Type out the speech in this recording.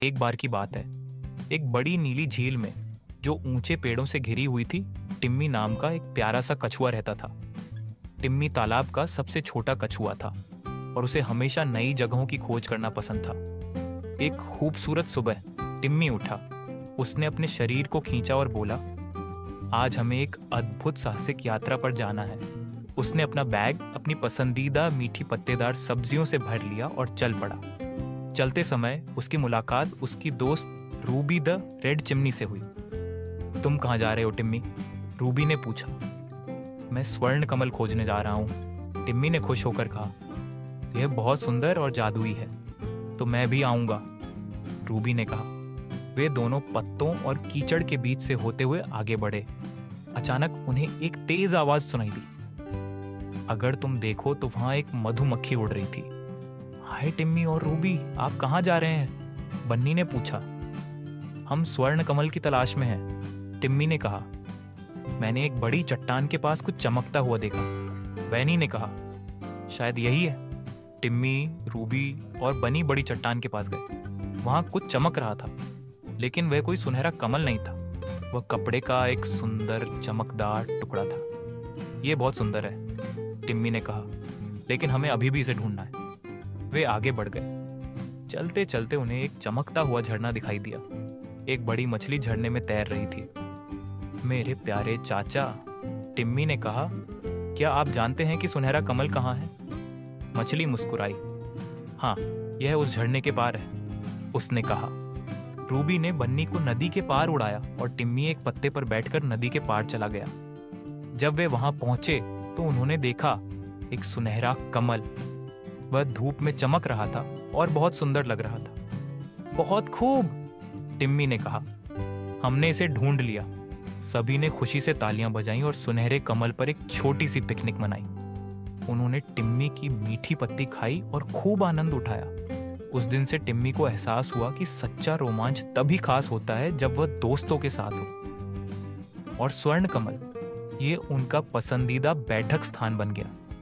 एक बार की बात है, एक बड़ी नीली झील में जो ऊंचे पेड़ों से घिरी हुई थी, टिम्मी नाम का एक प्यारा सा कछुआ रहता था। टिम्मी तालाब का सबसे छोटा कछुआ था और उसे हमेशा नई जगहों की खोज करना पसंद था। एक खूबसूरत सुबह टिम्मी उठा, उसने अपने शरीर को खींचा और बोला, आज हमें एक अद्भुत साहसिक यात्रा पर जाना है। उसने अपना बैग अपनी पसंदीदा मीठी पत्तेदार सब्जियों से भर लिया और चल पड़ा। चलते समय उसकी मुलाकात उसकी दोस्त रूबी द रेड चिमनी से हुई। तुम कहाँ जा रहे हो टिम्मी? रूबी ने पूछा। मैं स्वर्ण कमल खोजने जा रहा हूँ, टिम्मी ने खुश होकर कहा। यह बहुत सुंदर और जादुई है, तो मैं भी आऊँगा, रूबी ने कहा। वे दोनों पत्तों और कीचड़ के बीच से होते हुए आगे बढ़े। अचानक उन्हें एक तेज आवाज सुनाई दी। अगर तुम देखो तो वहां एक मधुमक्खी उड़ रही थी। हाय टिम्मी और रूबी, आप कहाँ जा रहे हैं? बन्नी ने पूछा। हम स्वर्ण कमल की तलाश में हैं, टिम्मी ने कहा। मैंने एक बड़ी चट्टान के पास कुछ चमकता हुआ देखा, वैनी ने कहा। शायद यही है। टिम्मी, रूबी और बनी बड़ी चट्टान के पास गए। वहां कुछ चमक रहा था, लेकिन वह कोई सुनहरा कमल नहीं था। वह कपड़े का एक सुंदर चमकदार टुकड़ा था। यह बहुत सुंदर है, टिम्मी ने कहा, लेकिन हमें अभी भी इसे ढूंढना है। वे आगे बढ़ गए। चलते चलते उन्हें एक चमकता हुआ झरना दिखाई दिया। एक बड़ी मछली झरने में तैर रही थी। मेरे प्यारे चाचा, टिम्मी ने कहा, क्या आप जानते हैं कि सुनहरा कमल कहाँ है? मछली मुस्कुराई। हाँ, यह उस झरने के पार है, उसने कहा। रूबी ने बन्नी को नदी के पार उड़ाया और टिम्मी एक पत्ते पर बैठकर नदी के पार चला गया। जब वे वहां पहुंचे तो उन्होंने देखा एक सुनहरा कमल। वह धूप में चमक रहा था और बहुत सुंदर लग रहा था। बहुत खूब, टिम्मी ने कहा। हमने इसे ढूंढ लिया। सभी ने खुशी से तालियां बजाईं और सुनहरे कमल पर एक छोटी सी पिकनिक मनाई। उन्होंने टिम्मी की मीठी पत्ती खाई और खूब आनंद उठाया। उस दिन से टिम्मी को एहसास हुआ कि सच्चा रोमांच तभी खास होता है जब वह दोस्तों के साथ हो। और स्वर्ण कमल, ये उनका पसंदीदा बैठक स्थान बन गया।